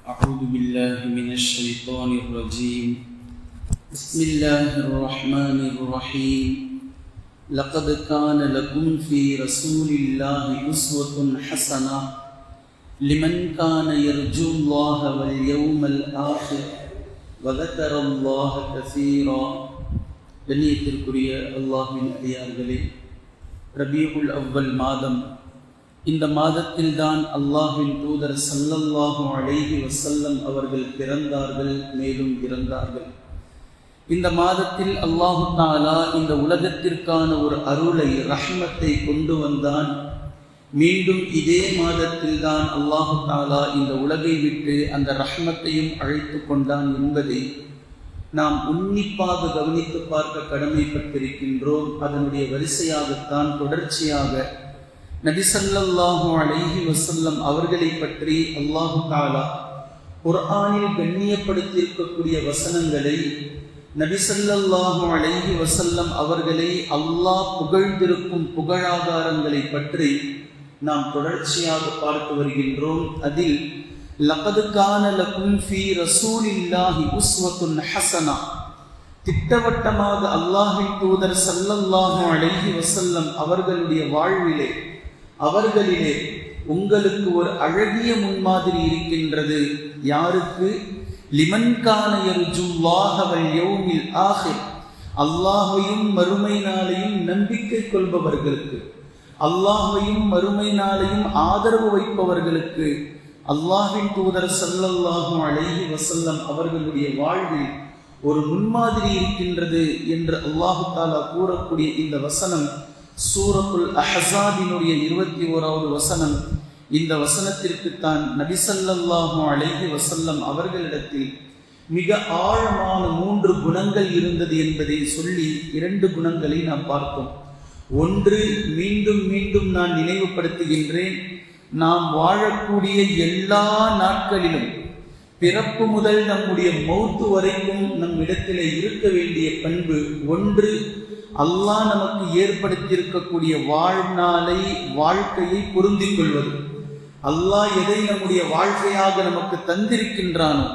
أعوذ بالله من الشيطان الرجيم. بسم الله الرحمن الرحيم. لقد كان لكم في رسول الله أسوة حسنة لمن كان يرجو الله واليوم الآخر وذكر الله كثيرا. கண்ணியத்திற்குரிய அல்லாஹ்வின் அடியார்களே, ரபீஉல் அவ்வல் மாதம், இந்த மாதத்தில்தான் அல்லாஹ்வின் தூதர் ஸல்லல்லாஹு அலைஹி வஸல்லம் அவர்கள் பிறந்தார்கள், மேலும் இறந்தார்கள். இந்த மாதத்தில் அல்லாஹு தஆலா இந்த உலகத்திற்கான ஒரு அருளை, ரஹ்மத்தை கொண்டு வந்தான். மீண்டும் இதே மாதத்தில்தான் அல்லாஹு தஆலா இந்த உலகை விட்டு அந்த ரஹ்மத்தையும் அழைத்து கொண்டான் என்பதை நாம் உன்னிப்பாக கவனித்து பார்க்க கடமைப்பட்டிருக்கின்றோம். அதனுடைய வரிசையாகத்தான் தொடர்ச்சியாக நபி ஸல்லல்லாஹு அலைஹி வஸல்லம் அவர்களை பற்றி அல்லாஹு தஆலா குர்ஆனில் கண்ணியப்படுத்தியிருக்கக்கூடிய வசனங்களை, நபி ஸல்லல்லாஹு அலைஹி வஸல்லம் அவர்களை அல்லாஹ் புகழ்ந்திருக்கும் புகழாதாரங்களை பற்றி நாம் தொடர்ச்சியாக பார்த்து வருகின்றோம். அதில் லகத் கான லகும் ஃபீ ரசூலில்லாஹி உஸ்வத்துன் ஹஸனா, திட்டவட்டமாக அல்லாஹ்வின் தூதர் ஸல்லல்லாஹு அலைஹி வஸல்லம் அவர்களுடைய வாழ்விலே, அவர்களிலே உங்களுக்கு ஒரு அழகிய முன்மாதிரி இருக்கின்றது. யாருக்கு? லிமன் கான யர்ஜுல்லாஹ வல் யௌமில் ஆகிர், அல்லாஹ்வையும் மறுமை நாளையும் நம்பிக்கை கொள்பவர்களுக்கு, அல்லாஹ்வையும் மறுமை நாளையும் ஆதரவு வைப்பவர்களுக்கு அல்லாஹ்வின் தூதர் ஸல்லல்லாஹு அலைஹி வஸல்லம் அவர்களுடைய வாழ்வில் ஒரு முன்மாதிரி இருக்கின்றது என்று அல்லாஹு தஆலா கூறக்கூடிய இந்த வசனம் சூரத்துல் அஹ்ஸாபினுடைய 21வது வசனம். இந்த வசனத்திற்குத்தான் நபி ஸல்லல்லாஹு அலைஹி வஸல்லம் அவர்களிடத்தில் மிக ஆழமான 3 குணங்கள் இருந்தது என்பதை சொல்லி 2 குணங்களை நாம் பார்த்தோம். ஒன்று, மீண்டும் மீண்டும் நான் நினைவுபடுத்துகின்றேன், நாம் வாழக்கூடிய எல்லா நாட்களிலும், பிறப்பு முதல் நம்முடைய மௌத்து வரைக்கும் நம் இடத்திலே இருக்க வேண்டிய பண்பு ஒன்று, அல்லாஹ் நமக்கு ஏற்படுத்தியிருக்கக்கூடிய வாழ்நாளை, வாழ்க்கையை பொருந்திக் கொள்வது. அல்லாஹ் எதை நம்முடைய வாழ்க்கையாக நமக்கு தந்திருக்கின்றானோ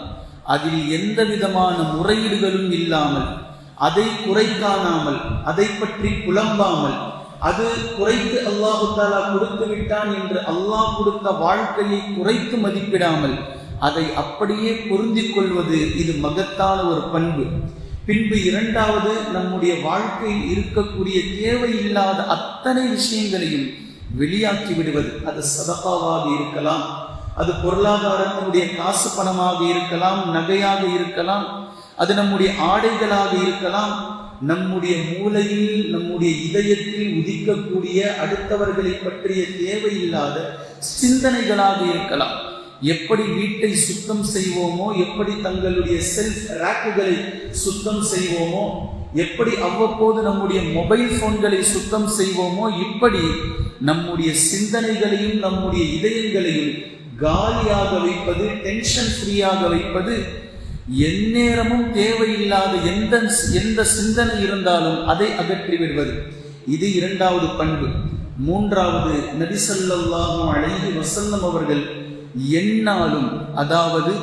அதில் எந்த விதமான முறையீடுகளும் இல்லாமல், அதை குறை காணாமல், அதை பற்றி புலம்பாமல், அது குறைத்து அல்லாஹு தஆலா கொடுத்து விட்டான் என்று அல்லாஹ் கொடுத்த வாழ்க்கையை குறைத்து மதிப்பிடாமல் அதை அப்படியே பொருந்திக் கொள்வது, இது மகத்தான ஒரு பண்பு. பின்பு இரண்டாவது, நம்முடைய வாழ்க்கையில் இருக்கக்கூடிய தேவையில்லாத அத்தனை விஷயங்களையும் வெளியாக்கி விடுவது. அது சதகாவாக இருக்கலாம், அது பொருளாதாரத்தினுடைய காசு பணமாக இருக்கலாம், நகையாக இருக்கலாம், அது நம்முடைய ஆடைகளாக இருக்கலாம், நம்முடைய மூளையில், நம்முடைய இதயத்தில் உதிக்கக்கூடிய அடுத்தவர்களை பற்றிய தேவையில்லாத சிந்தனைகளாக இருக்கலாம். எப்படி வீட்டை சுத்தம் செய்வோமோ, எப்படி தங்களுடைய செல்ஃப் ரேக்குகளை சுத்தம் செய்வோமோ, எப்படி அவ்வப்போது நம்முடைய மொபைல் போன்களை சுத்தம் செய்வோமோ, இப்படி நம்முடைய சிந்தனைகளையும் நம்முடைய இதயங்களையும் காலியாக வைப்பது, டென்ஷன் ஃப்ரீயாக வைப்பது, எந்நேரமும் தேவையில்லாத எந்த சிந்தனை இருந்தாலும் அதை அகற்றி விடுவது, இது இரண்டாவது பண்பு. மூன்றாவது, நபி ஸல்லல்லாஹு அலைஹி வஸல்லம் அவர்கள் எந்நாளும், அதாவது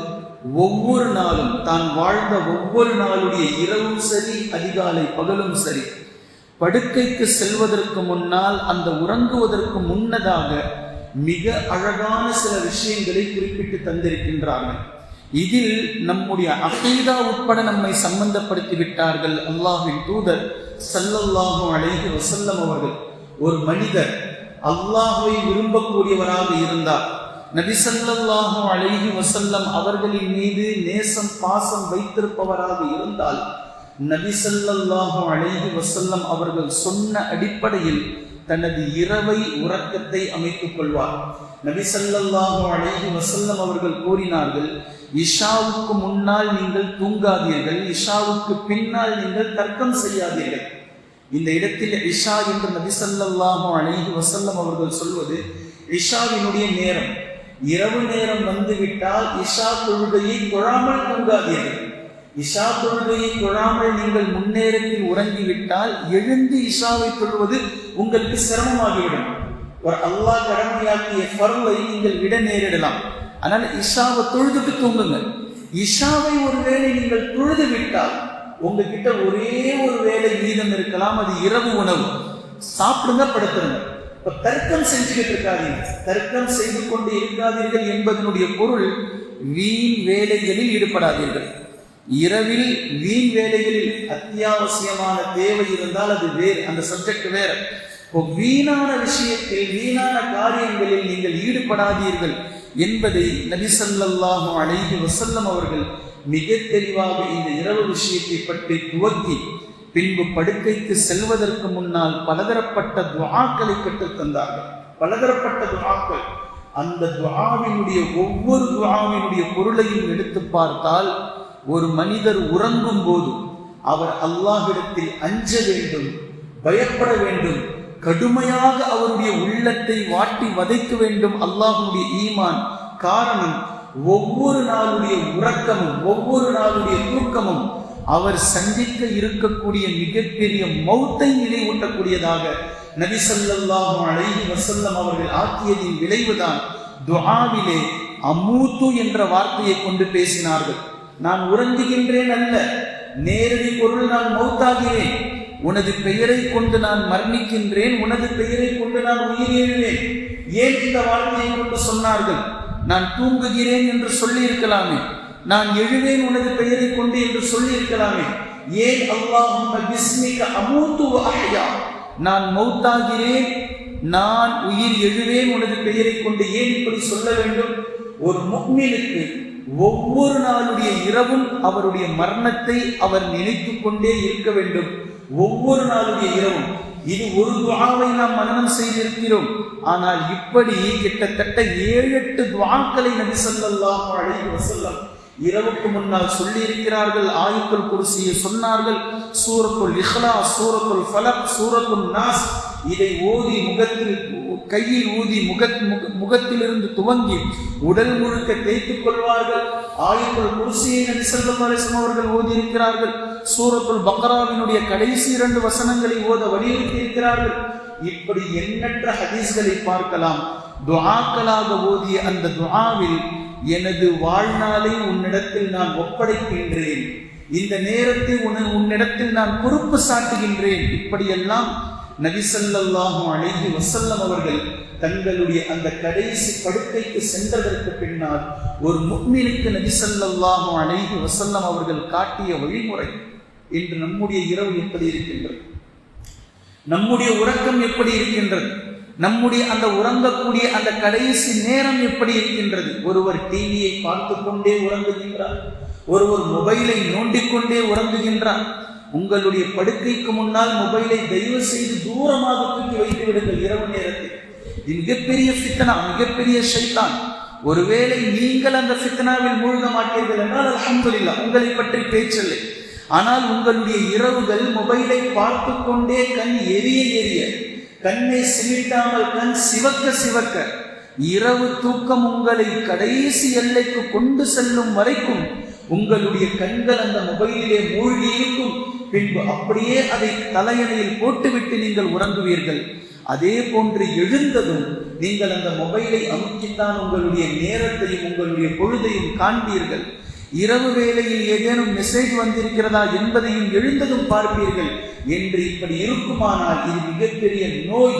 ஒவ்வொரு நாளும், தான் வாழ்ந்த ஒவ்வொரு நாளுடைய இரவும் சரி, அதிகாலை பகலும் சரி, படுக்கைக்கு செல்வதற்கு முன்னால், அந்த உறங்குவதற்கு முன்னதாக மிக அழகான சில விஷயங்களை குறிப்பிட்டு தந்திருக்கின்றார்கள். இதில் நம்முடைய அகீதா உட்பட நம்மை சம்பந்தப்படுத்தி விட்டார்கள் அல்லாஹ்வின் தூதர் ஸல்லல்லாஹு அலைஹி வஸல்லம் அவர்கள். ஒரு மனிதர் அல்லாஹ்வை விரும்பக்கூடியவராக இருந்தார், நபி ஸல்லல்லாஹு அலைஹி வஸல்லம் அவர்களின் மீது நேசம், பாசம் வைத்திருப்பவராக இருந்தால், நபி ஸல்லல்லாஹு அலைஹி வஸல்லம் அவர்கள் சொன்ன அடிப்படையில் தனது இரவை, உறக்கத்தை அமைத்துக் கொள்வார். நபி ஸல்லல்லாஹு அலைஹி வஸல்லம் அவர்கள் கூறினார்கள், இஷாவுக்கு முன்னால் நீங்கள் தூங்காதீர்கள், இஷாவுக்கு பின்னால் நீங்கள் தர்க்கம் செய்யாதீர்கள். இந்த இடத்தில் இஷா என்று நபி ஸல்லல்லாஹு அலைஹி வஸல்லம் அவர்கள் சொல்வது இஷாவினுடைய நேரம், இரவு நேரம் வந்துவிட்டால் இஷா தொழுகையை தொழாமல் தூங்காதீர்கள். இஷா தொழுகையை தொழாமல் நீங்கள் முன்னேரத்தில் உறங்கிவிட்டால் எழுந்து இஷாவை தொழுவது உங்களுக்கு சிரமமாகிவிடும். ஒரு அல்லாஹ் கடமையாக்கிய ஃபர்லை நீங்கள் விட நேரிடலாம். அதனால இஷாவை தொழுதுட்டு தூங்குங்க. இஷாவை ஒருவேளை நீங்கள் தொழுது விட்டால் உங்ககிட்ட ஒரே ஒரு வேளை மீதம் இருக்கலாம், அது இரவு உணவு. சாப்பிடுங்க, படுத்துருங்க. இப்ப தர்க்கம் செஞ்சுக்கிட்டு இருக்காதீங்க, தர்க்கம் செய்து கொண்டு இருக்காதீர்கள் என்பதனுடைய பொருள் வீண் வேலைகளில் ஈடுபடாதீர்கள். இரவில் வீண் வேலைகளில் அத்தியாவசியமான தேவை இருந்தால் அது வேறு, அந்த சப்ஜெக்ட் வேற. வீணான விஷயத்தில் வீணான காரியங்களில் நீங்கள் ஈடுபடாதீர்கள் என்பதை நபி ஸல்லல்லாஹு அலைஹி வஸல்லம் அவர்கள் மிக தெளிவாக இந்த இரவு விஷயத்தை பற்றி துவக்கி பின்பு படுக்கைக்கு செல்வதற்கு முன்னால் பலதரப்பட்ட துஆக்களை கற்றுத் தந்தார்கள். பலதரப்பட்ட துஆக்கள். அந்த துஆவினுடைய ஒவ்வொரு துஆவினுடைய பொருளையும் எடுத்து பார்த்தால் ஒரு மனிதர் உறங்கும் போது அவர் அல்லாஹ்விடத்தில் அஞ்ச வேண்டும், பயப்பட வேண்டும், கடுமையாக அவருடைய உள்ளத்தை வாட்டி வதைக்க வேண்டும் அல்லாஹ்வுடைய ஈமான். காரணம், ஒவ்வொரு நாளுடைய உறக்கமும் ஒவ்வொரு நாளுடைய தூக்கமும் அவர் சந்திக்க இருக்கக்கூடிய மிகப்பெரிய மௌத்தை நினைவூட்டக்கூடியதாக நபி ஸல்லல்லாஹு அலைஹி வஸல்லம் அவர்கள் ஆக்கியதின் விளைவுதான் துஆவிலே அமூத்து என்ற வார்த்தையை கொண்டு பேசினார்கள். நான் உறங்குகின்றேன் அல்ல, நேரடி பொருள் நான் மௌத்தாகிறேன், உனது பெயரை கொண்டு நான் மரணிக்கின்றேன், உனது பெயரை கொண்டு நான் உயிரேழுவேன். ஏன் இந்த வார்த்தையை கொண்டு சொன்னார்கள்? நான் தூங்குகிறேன் என்று சொல்லி இருக்கலாமே, நான் எழுவேன் உனது பெயரை கொண்டு என்று சொல்லி இருக்கலாமே. ஏன் அல்லாஹும்ம பிஸ்மிக அமூது வ அஹ்யா, நான் மௌத்தாகிறேன், நான் உயிர் எழுவேன் உனது பெயரை கொண்டு ஏன் இப்படி சொல்ல வேண்டும்? ஒரு முஃமினுக்கு ஒவ்வொரு நாளுடைய இரவும் அவருடைய மரணத்தை அவர் நினைத்து கொண்டே இருக்க வேண்டும். ஒவ்வொரு நாளுடைய இரவும். இது ஒரு துஆவை நாம் மனனம் செய்திருக்கிறோம். ஆனால் இப்படி கிட்டத்தட்ட 7-8 துஆக்களை நபி ஸல்லல்லாஹு அலைஹி வஸல்லம் இரவுக்கு முன்னால் சொல்லி இருக்கிறார்கள். ஆயத்துல் குர்சியை சொன்னார்கள், சூரத்துல் இக்லாஸ், சூரத்துல் ஃபலக், சூரத்துல் நாஸ். இதை ஓதி முகத்தில் கையில் ஊதி முகத்திலிருந்து துவங்கி உடல் முழுக்க தேய்த்துக் கொள்வார்கள். ஆயத்துல் குர்சியை நபி ஸல்லல்லாஹு அலைஹி வஸல்லம் அவர்கள் ஓதி இருக்கிறார்கள். சூரத்துல் பக்ராவினுடைய கடைசி 2 வசனங்களை ஓத வலியுறுத்தி இருக்கிறார்கள். இப்படி எண்ணற்ற ஹதீஸ்களை பார்க்கலாம். துஆக்களாக ஓதிய அந்த துஆவில் எனது வாழ்நாளை உன்னிடத்தில் நான் ஒப்படைக்கின்றேன், இந்த நேரத்தை உன்னிடத்தில் நான் பொறுப்பு சாட்டுகின்றேன். இப்படியெல்லாம் நபி ஸல்லல்லாஹு அலைஹி வஸல்லம் அவர்கள் தங்களுடைய அந்த கடைசி படுக்கைக்கு சென்றதற்கு பின்னால் ஒரு முஃமினுக்கு நபி ஸல்லல்லாஹு அலைஹி வஸல்லம் அவர்கள் காட்டிய வழிமுறை. இன்று நம்முடைய இரவு எப்படி இருக்கின்றது? நம்முடைய உறக்கம் எப்படி இருக்கின்றது? நம்முடைய அந்த உறங்கக்கூடிய அந்த கடைசி நேரம் எப்படி இருக்கின்றது? ஒருவர் டிவியை பார்த்து கொண்டே உறங்குகின்றார், ஒருவர் மொபைலை நோண்டிக்கொண்டே உறங்குகின்றார். உங்களுடைய படுக்கைக்கு முன்னால் மொபைலை தயவு செய்து தூரமாக தூக்கி வைத்து விடுங்கள். இரவு நேரத்தில் இது மிகப்பெரிய ஃபித்னா, மிகப்பெரிய ஷைத்தான். ஒருவேளை நீங்கள் அந்த ஃபித்னாவில் மூழ்க மாட்டீர்கள் என்றால் அல்ஹம்துலில்லாஹ், உங்களை பற்றி பேச்சில்லை. ஆனால் உங்களுடைய இரவுகள் மொபைலை பார்த்து கொண்டே கண் எரிய கண்ணை சிமிட்டாமல் கண் சிவக்க இரவு தூக்கம் உங்களை கடைசி எல்லைக்கு கொண்டு செல்லும் வரைக்கும் உங்களுடைய கண்கள் அந்த மொபைலிலே மூழ்கி இருக்கும். பின்பு அப்படியே அதை தலையணையில் போட்டுவிட்டு நீங்கள் உறங்குவீர்கள். அதே போன்று எழுந்ததும் நீங்கள் அந்த மொபைலை அமுக்கித்தான் உங்களுடைய நேரத்தையும் உங்களுடைய பொழுதையும் காண்பீர்கள். இரவு வேளையில் ஏதேனும் மெசேஜ் வந்திருக்கிறதா என்பதையும் எழுந்ததும் பார்ப்பீர்கள். என்று இப்படி இருக்குமானால் இது மிகப்பெரிய நோய்,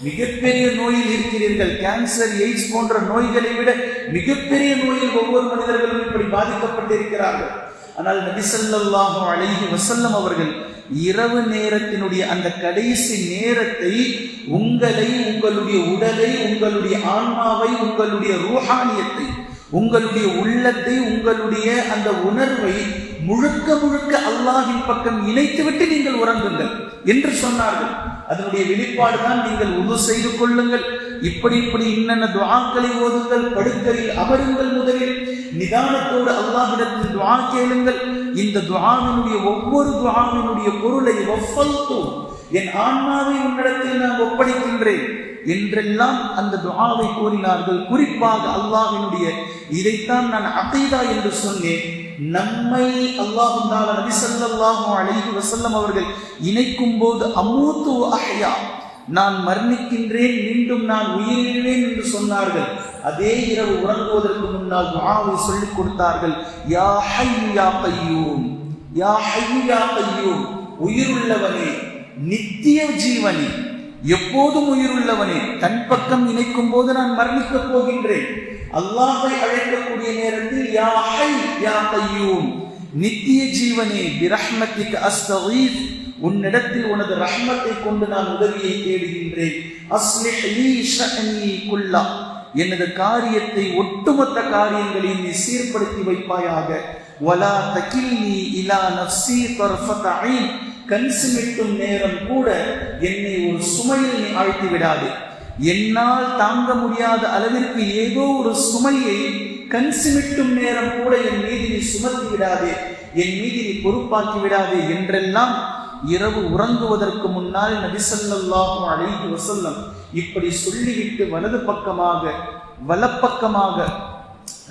மிகப்பெரிய நோயில் இருக்கிறீர்கள். கேன்சர், எய்ட்ஸ் போன்ற நோய்களை விட மிகப்பெரிய நோயில் ஒவ்வொரு மனிதர்களும் இப்படி பாதிக்கப்பட்டிருக்கிறார்கள். ஆனால் நபி ஸல்லல்லாஹு அலைஹி வஸல்லம் அவர்கள் இரவு நேரத்தினுடைய அந்த கடைசி நேரத்தை உங்களை, உங்களுடைய உடலை, உங்களுடைய ஆன்மாவை, உங்களுடைய ரூஹானியத்தை, உங்களுடைய உள்ளத்தை, உங்களுடைய அந்த உணர்வை முழுக்க முழுக்க அல்லாஹ்வின் பக்கம் இணைத்துவிட்டு நீங்கள் உறங்குங்கள் என்று சொன்னார்கள். அதனுடைய வெளிப்பாடுதான் நீங்கள் உது செய்து கொள்ளுங்கள், இப்படி இன்னென்ன துஆக்களை ஓதுங்கள், படுக்கையில் அமருங்கள், முதலில் நிதானத்தோடு அல்லாஹ்விடத்தில் துஆ கேளுங்கள். இந்த துஆவினுடைய ஒவ்வொரு துஆவினுடைய பொருளை வஃபல்து, என் ஆன்மாவை உன்னிடத்தில் நான் ஒப்படைக்கின்றேன் என்றெல்லாம் அந்த துஆவை கூறினார்கள். குறிப்பாக அல்லாஹ்வினுடைய, இதைத்தான் நான் அகீதா என்று சொன்னேன், நம்மை அல்லாஹ் நபி ஸல்லல்லாஹு அலைஹி வஸல்லம் அவர்கள் இணைக்கும் போது அமூத்து அஹ்யா, நான் மரணிக்கின்றேன், மீண்டும் நான் உயிரிழவேன் என்று சொன்னார்கள். அதே இரவு உறங்குவதற்கு முன்னால் துஆவை சொல்லிக் கொடுத்தார்கள். யா ஹய்யு யா கய்யூம், யா ஹய்யு யா கய்யூம், உயிருள்ளவனே, நித்திய ஜீவனே, எப்போதும் உயிருள்ளவனே, தன் பக்கம் இணைக்கும் போது நான் மரணிக்கப் போகின்றேன். அல்லாஹ்வை அழைக்கக்கூடிய நேரத்தில் யா ஹய் யா கய்யூம், நித்திய ஜீவனே, பிரஹ்மத்திக அஸ்தகீஸ், உன்னிடத்தில் உனது ரஹ்மத்தை கொண்டு நான் உதவியை தேடுகின்றேன். அஸ்லிஹ் லீ ஷஅனி குல்லா, எனது காரியத்தை, ஒட்டுமொத்த காரியங்களையும் நீ சீர்படுத்தி வைப்பாயாக. வலா தகில்னி இலா நஃப்ஸி தர்ஃபத ஐன், கண் சிமிட்டும் நேரம் கூட என்னை ஒரு சுமையில் நீ ஆழ்த்தி விடாதே. என்னால் தாங்க முடியாத அளவிற்கு ஏதோ ஒரு சுமையை கண் சிமிட்டும் நேரம் கூட என் மீது நீ சுமத்தி விடாதே, என் மீது நீ பொறுப்பாக்கி விடாதே என்றெல்லாம் இரவு உறங்குவதற்கு முன்னால் நபி ஸல்லல்லாஹு அலைஹி வஸல்லம் இப்படி சொல்லிவிட்டு வலப்பக்கமாக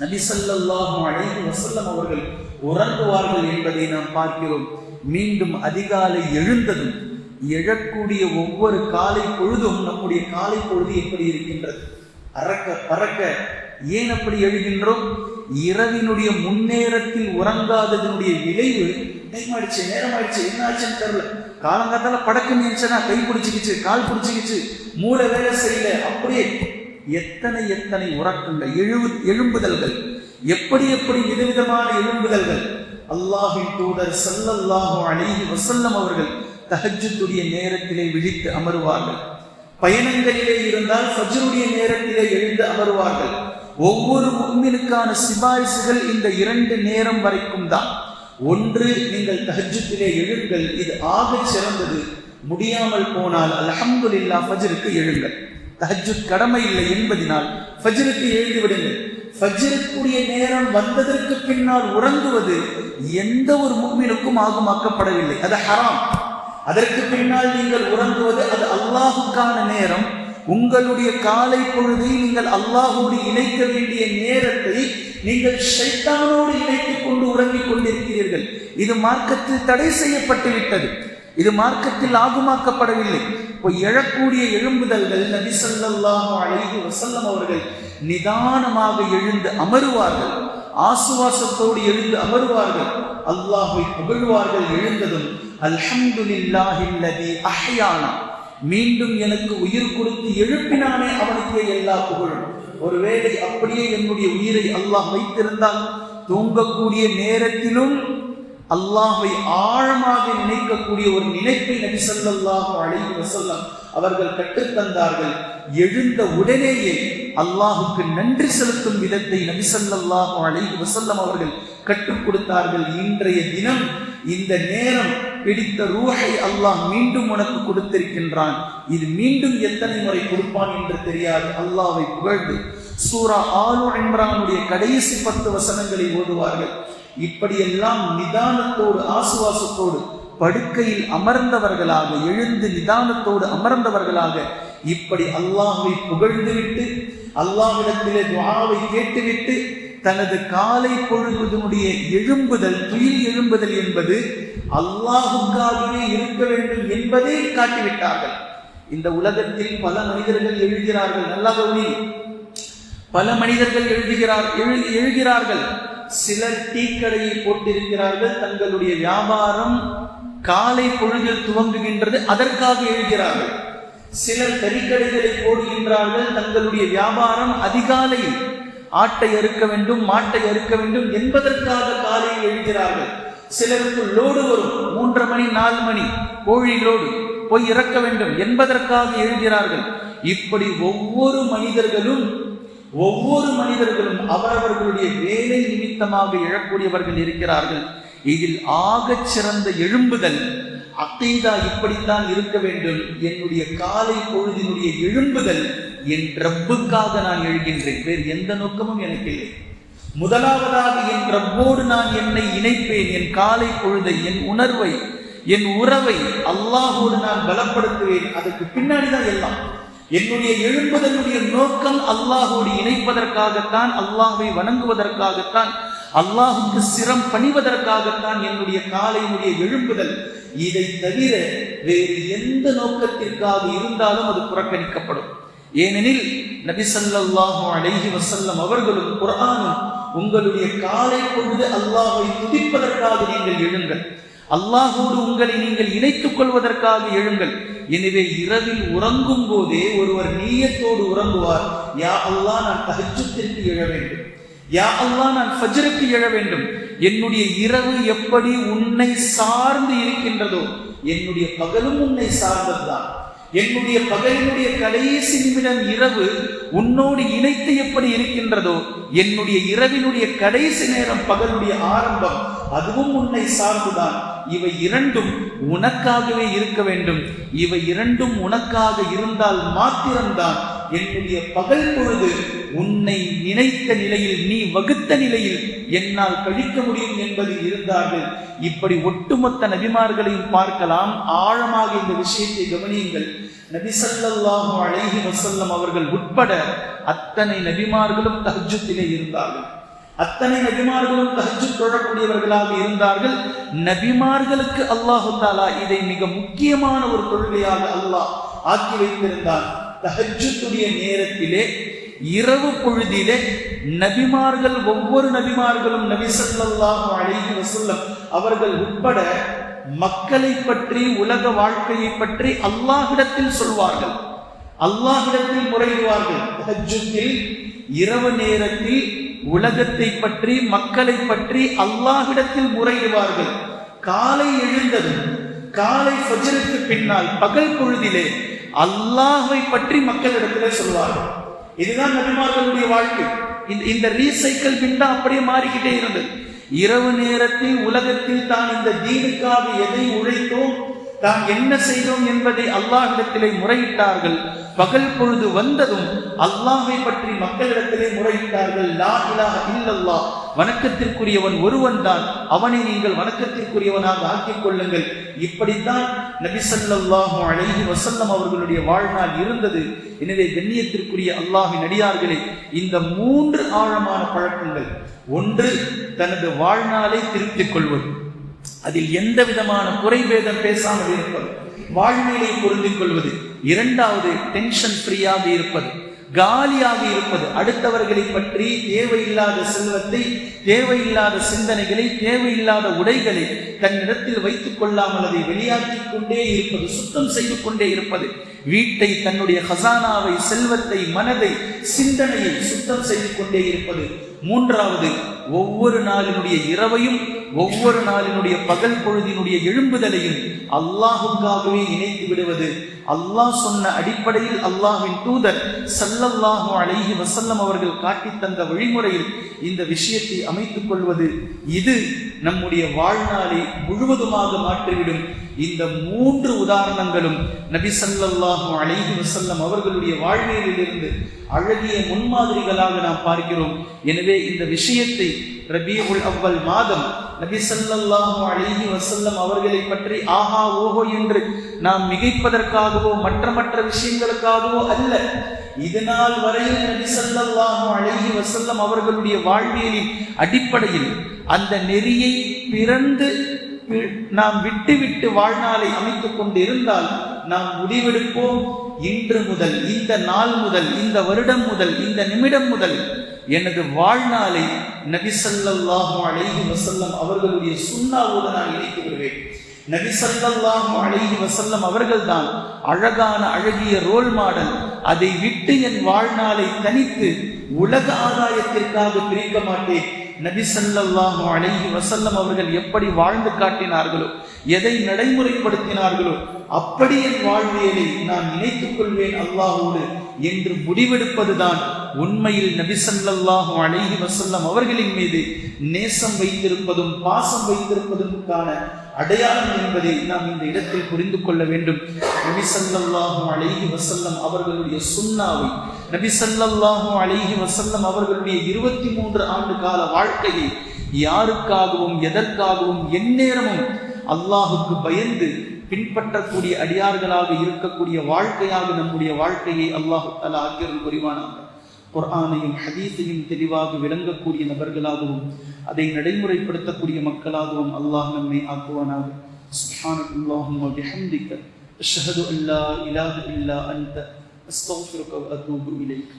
நபி ஸல்லல்லாஹு அலைஹி வஸல்லம் அவர்கள் உறங்குவார்கள் என்பதை நாம் பார்க்கிறோம். மீண்டும் அதிகாலை எழுந்ததும், எழக்கூடிய ஒவ்வொரு காலை பொழுதும் நம்முடைய காலை பொழுது எப்படி இருக்கின்றது? அறக்க பறக்க. ஏன் அப்படி எழுகின்றோம்? இரவினுடைய முன்னேரத்தில் உறங்காததனுடைய விளைவு, டைம் ஆயிடுச்சு, நேரம் ஆயிடுச்சு, என்ன ஆச்சுன்னு தெரியல, காலங்காத்தால படக்குன்னு இருந்துச்சுன்னா கை பிடிச்சிக்கிச்சு, கால் பிடிச்சிக்கிச்சு, மூளை வேலை செய்யல, அப்படியே எத்தனை உறக்கங்கள், எழும்புதல்கள், எப்படி விதவிதமான எழும்புதல்கள். அல்லாஹ்வின் தூதர் ஸல்லல்லாஹு அலைஹி வஸல்லம் அவர்கள் தஹஜ்ஜுடைய நேரத்திலே விழித்து அமருவார்கள். பயணங்களிலே இருந்தால் ஃபஜ்ருடைய நேரத்திலே எழுந்து அமருவார்கள். ஒவ்வொரு முஃமினுக்கான சிபாரிசுகள் இந்த 2 நேரம் வரைக்கும் தான். ஒன்று, நீங்கள் தஹஜ்ஜுதிலே எழுங்கள், இது ஆக சிறந்தது. முடியாமல் போனால் அல்ஹம்துலில்லாஹ் ஃபஜ்ருக்கு எழுங்கள். தஹஜ்ஜுத் கடமை இல்லை என்பதனால் ஃபஜ்ருக்கு எழுந்து விடுங்கள். ஃபஜ்ருக்குரிய நேரம் வந்ததற்கு பின்னால் உறங்குவது எந்த ஒரு முஃமினுக்கும் ஆகமாக்கப்படவில்லை, அது ஹராம். அதற்கு பின்னால் நீங்கள் உறங்குவது அது அல்லாஹுக்கான நேரம். உங்களுடைய காலை பொழுதை நீங்கள் அல்லாஹோடு இணைக்க வேண்டிய நேரத்தை நீங்கள் ஷைத்தானோடு இணைத்துக் கொண்டு உறங்கிக் கொண்டிருக்கிறீர்கள். இது மார்க்கத்தில் தடை செய்யப்பட்டு விட்டது, இது மார்க்கத்தில் ஆகுமாக்கப்படவில்லை. இப்போ எழக்கூடிய எழும்புதல்கள், நபி ஸல்லல்லாஹு அலைஹி வஸல்லம் அவர்கள் நிதானமாக எழுந்து அமருவார்கள், ஆசுவாசத்தோடு எழுந்து அமருவார்கள், அல்லாஹ்வை புகழ்வார்கள். எழுந்ததும் அல்ஹம்துலில்லாஹில்லதி அஹ்யானா, மீண்டும் எனக்கு உயிர் கொடுத்து எழுப்பினானே அவனுக்கே எல்லா புகழும். ஒருவேளை அப்படியே என்னுடைய உயிரை அல்லாஹ் வைத்திருந்தால் தூங்கக்கூடிய நேரத்திலும் அல்லாஹ்வை ஆழமாக நினைக்கக்கூடிய ஒரு நினைப்பை நபி ஸல்லல்லாஹு அலைஹி வஸல்லம் அவர்கள் கற்றுத்தந்தார்கள். எழுந்த உடனேயே அல்லாஹுக்கு நன்றி செலுத்தும் விதத்தை நபி ஸல்லல்லாஹு அலைஹி வஸல்லம் அவர்கள் கற்றுக் கொடுத்தார்கள். இன்றைய தினம் இந்த நேரம் பிடித்த ரூஹை அல்லாஹ் மீண்டும் உனக்கு கொடுத்திருக்கின்றான், இது மீண்டும் எத்தனை முறை கொடுப்பான் என்று தெரியாது. அல்லாஹ்வை புகழ்ந்து சூரா ஆலு இம்ரானுடைய கடைசி 10 வசனங்களை ஓதுவார்கள். இப்படியெல்லாம் நிதானத்தோடு ஆசுவாசத்தோடு படுக்கையில் அமர்ந்தவர்களாக, எழுந்து நிதானத்தோடு அமர்ந்தவர்களாக இப்படி அல்லாஹ்வை புகழ்ந்துவிட்டு அல்லாஹ்விடத்திலே துஆவை கேட்டுவிட்டு தனது காலை பொழுதுடைய எழும்புதல், துயில் எழும்புதல் என்பது அல்லாஹுக்காகவே இருக்க வேண்டும் என்பதை காட்டிவிட்டார்கள். இந்த உலகத்தில் பல மனிதர்கள் எழுகிறார்கள், நல்லா கவனி, பல மனிதர்கள் எழுகிறார்கள். சிலர் டீக்கடையை போட்டிருக்கிறார்கள், தங்களுடைய வியாபாரம் காலை பொழுதில் துவங்குகின்றது, அதற்காக எழுகிறார்கள். சிலர் கறிக்கடைகளை போடுகின்றார்கள், தங்களுடைய வியாபாரம் அதிகாலையில் ஆட்டை அறுக்க வேண்டும், மாட்டை அறுக்க வேண்டும் என்பதற்காக காலையில் எழுகிறார்கள். சிலருக்கு லோடு வரும், 3:30 மணி 4 மணி கோழி லோடு போய் இறக்க வேண்டும் என்பதற்காக எழுகிறார்கள். இப்படி ஒவ்வொரு மனிதர்களும் அவரவர்களுடைய வேலை நிமித்தமாக எழக்கூடியவர்கள் இருக்கிறார்கள். இதில் ஆகச் சிறந்த எழும்புதல் அகீதா இப்படித்தான் இருக்க வேண்டும். என்னுடைய காலை பொழுதினுடைய எழும்புதல் என் ரப்புக்காக நான் எழுகின்றேன், வேறு எந்த நோக்கமும் எனக்கு இல்லை. முதலாவதாக என் ரப்போடு நான் என்னை இணைப்பேன். என் காலை பொழுதை, என் உணர்வை, என் உறவை அல்லாஹோடு நான் பலப்படுத்துவேன். அதுக்கு பின்னாடிதான் எல்லாம். என்னுடைய எழும்புதலுடைய நோக்கம் அல்லாஹோடு இணைப்பதற்காகத்தான், அல்லாஹ்வை வணங்குவதற்காகத்தான், அல்லாஹுக்கு சிரம் பணிவதற்காகத்தான் என்னுடைய காலையினுடைய எழும்புதல். இதை தவிர வேறு எந்த நோக்கத்திற்காக இருந்தாலும் அது புறக்கணிக்கப்படும். ஏனெனில் நபி ஸல்லல்லாஹு அலைஹி வஸல்லம் அவர்களும் குர்ஆனும் உங்களுடைய காலை பொழுது அல்லாஹ்வை துதிப்பதற்காக நீங்கள் எழுங்கள், அல்லாஹோடு உங்களை நீங்கள் இணைத்துக் கொள்வதற்காக எழுங்கள். எனவே இரவில் உறங்கும் போதே ஒருவர் நீயத்தோடு உறங்குவார், யா அல்லாஹ் நான் தஹஜ்ஜுத்திற்கு எழ வேண்டும், யா அல்லாஹ் நான் ஃபஜ்ருக்கு எழ வேண்டும். என்னுடைய இரவு எப்படி உன்னை சார்ந்து இருக்கின்றதோ என்னுடைய பகலும் உன்னை சார்ந்ததுதான். என்னுடைய பகலினுடைய கடைசி நிமிடம் இரவு உன்னோடு இணைத்து எப்படி இருக்கின்றதோ என்னுடைய இரவினுடைய கடைசி நேரம் பகலுடைய ஆரம்பம் அதுவும் உன்னை சார்ந்துதான். இவை இரண்டும் உனக்காகவே இருக்க வேண்டும். இவை இரண்டும் உனக்காக இருந்தால் மாத்திரம்தான் என்னுடைய பகல் பொழுது உன்னை நினைத்த நிலையில், நீ வகுத்த நிலையில் என்னால் கழிக்க முடியும் என்பதில் இருந்தார்கள். இப்படி ஒட்டுமொத்த நபிமார்களையும் பார்க்கலாம். ஆழமாக இந்த விஷயத்தை கவனியுங்கள். நபி ஸல்லல்லாஹு அலைஹி வஸல்லம் அவர்கள் உட்பட அத்தனை நபிமார்களும் தஹஜ்ஜுதிலே இருந்தார்கள். அத்தனை நபிமார்களும் தஹஜ்ஜுத் தொழக்கூடியவர்களாக இருந்தார்கள். நபிமார்களுக்கு அல்லாஹு தஆலா இதை மிக முக்கியமான ஒரு கொள்கையாக அல்லாஹ் ஆக்கி வைத்திருந்தார். தஹஜ்ஜுடைய நேரத்திலே, இரவு பொழுதிலே நபிமார்கள், ஒவ்வொரு நபிமார்களும் நபி ஸல்லல்லாஹு அலைஹி வஸல்லம் அவர்கள் உட்பட மக்களை பற்றி, உலக வாழ்க்கையை பற்றி அல்லாஹ்விடத்தில் சொல்வார்கள், அல்லாஹ்விடத்தில் முறையிடுவார்கள். தஹஜ்ஜுதில் இரவு நேரத்தில் உலகத்தை பற்றி, மக்களை பற்றி அல்லாஹ்விடத்தில் முறையிடுவார்கள். காலை எழுந்ததும், காலை ஃபஜ்ருக்கு பின்னால் பகல் பொழுதிலே அல்லாஹ்வை பற்றி மக்களிடத்திலே சொல்வார்கள். இதுதான் நபிமார்களுடைய வாழ்க்கை. இந்த ரீசைக்கிள் பின் தான் அப்படியே மாறிக்கிட்டே இருந்தது. இரவு நேரத்தில் உலகத்தில் தான் இந்த தீனுக்காக எதை உழைத்தோம், தான் என்ன செய்தோம் என்பதை அல்லாஹ்விடத்திலே முறையிட்டார்கள். பகல் பொழுது வந்ததும் அல்லாஹ்வை பற்றி மக்களிடத்திலே முறையிட்டார்கள். லா இலாஹ இல்லல்லாஹ், வணக்கத்திற்குரியவன் ஒருவன் தான், அவனை நீங்கள் வணக்கத்திற்குரியவனாக ஆக்கிக் கொள்ளுங்கள். இப்படித்தான் நபி ஸல்லல்லாஹு அலைஹி வஸல்லம் அவர்களுடைய வாழ்நாள் இருந்தது. எனவே கண்ணியத்திற்குரிய அல்லாஹ்வின் அடியார்களே, இந்த 3 ஆழமான பழக்கங்கள். ஒன்று, தனது வாழ்நாளை திருத்திக் கொள்வது, அதில் எந்த விதமான குறைபேதம் பேசாமல் இருப்பது, வாழ்வியலை பொருந்திக் கொள்வது. இரண்டாவது, டென்ஷன் ஃப்ரீயாக இருப்பது, காலியாக இருப்பது. அடுத்தவர்களை பற்றி தேவையில்லாத செல்வத்தை, தேவையில்லாத சிந்தனைகளை, தேவையில்லாத உடைகளை தன்னிடத்தில் வைத்துக் கொள்ளாமல் அதை வெளியாக்கிக் கொண்டே இருப்பது, சுத்தம் செய்து கொண்டே இருப்பது. வீட்டை, தன்னுடைய ஹசானாவை, செல்வத்தை, மனதை, சிந்தனையை சுத்தம் செய்து கொண்டே இருப்பது. மூன்றாவது, ஒவ்வொரு நாளினுடைய இரவையும், ஒவ்வொரு நாளினுடைய பகல் பொழுதினுடைய எழும்புதலையும் அல்லாஹுக்காகவே இணைத்து விடுவது. அல்லாஹ் சொன்ன அடிப்படையில், அல்லாஹ்வின் தூதர் ஸல்லல்லாஹு அலைஹி வஸல்லம் அவர்கள் காட்டி தந்த வழிமுறையில் இந்த விஷயத்தை அமைத்துக் கொள்வது. இது நம்முடைய வாழ்நாளை முழுவதுமாக மாற்றிவிடும். இந்த 3 உதாரணங்களும் நபி ஸல்லல்லாஹு அலைஹி வஸல்லம் அவர்களுடைய வாழ்வியலிலிருந்து அழகிய முன்மாதிரிகளாக நாம் பார்க்கிறோம். எனவே இந்த விஷயத்தை ரபீஉல் அவ்வல் மாதம் நபி ஸல்லல்லாஹு அலைஹி வஸல்லம் அவர்களை பற்றி ஆஹா ஓஹோ என்று நாம் மிகைப்பதற்காகவோ மற்ற விஷயங்களுக்காகவோ அல்ல. இதனால் வரையில் நபி ஸல்லல்லாஹு அலைஹி வஸல்லம் அவர்களுடைய வாழ்வியலின் அடிப்படையில் அந்த நெறியை பிறந்து நாம் விட்டு வாழ்நாளை அமைத்துக் கொண்டு இருந்தால் நாம் முடிவெடுப்போம், இன்று முதல், இந்த நாள் முதல், இந்த வருடம் முதல், இந்த நிமிடம் முதல் எனது வாழ்நாளை நபி ஸல்லல்லாஹு அலைஹி வஸல்லம் அவர்களுடைய சுன்னாவோடு நான் இணைத்து விடுவேன். நபி ஸல்லல்லாஹு அலைஹி வஸல்லம் அவர்கள்தான் அழகான, அழகிய ரோல் மாடல். அதை விட்டு என் வாழ்நாளை தனித்து உலக ஆதாயத்திற்காக பிரிக்க மாட்டேன். நபி ஸல்லல்லாஹு அலைஹி வஸல்லம் அவர்கள் எப்படி வாழ்ந்து காட்டினார்களோ, எதை நடைமுறைப்படுத்தினார்களோ அப்படி என் வாழ்வியலை நான் இணைத்துக் கொள்வேன் அல்லாஹ்வோடு என்று முடிவெடுப்பதுதான் உண்மையில் நபி ஸல்லல்லாஹு அலைஹி வஸல்லம் அவர்களின் மீது நேசம் வைத்திருப்பதும் பாசம் வைத்திருப்பதற்கான அடையாளம் என்பதை நாம் இந்த இடத்தில் புரிந்து கொள்ள வேண்டும். நபி ஸல்லல்லாஹு அலைஹி வஸல்லம் அவர்களுடைய சுன்னாவை, நபி ஸல்லல்லாஹு அலைஹி வஸல்லம் அவர்களுடைய 23 ஆண்டு கால வாழ்க்கையை யாருக்காகவும் எதற்காகவும் எந்நேரமும் அல்லாஹுக்கு பயந்து பின்பற்றக்கூடிய அடியார்களாக இருக்கக்கூடிய வாழ்க்கையாக நம்முடைய வாழ்க்கையை அல்லாஹ் தஆலா ஆக்கியருள் புரிவானாக. குர்ஆனையும் ஹதீஸையும் தெளிவாக விளங்கக்கூடிய நபர்களாகவும் அதை நடைமுறைப்படுத்தக்கூடிய மக்களாகவும் அல்லாஹ் நம்மை ஆக்குவானாக. சுப்ஹானல்லாஹும்ம வ பிஹம்திக அஷ்ஹது அன் லா இலாஹா இல்லா அன்த அஸ்தக்ஃபிருக வ அத்தூபு இலைக்.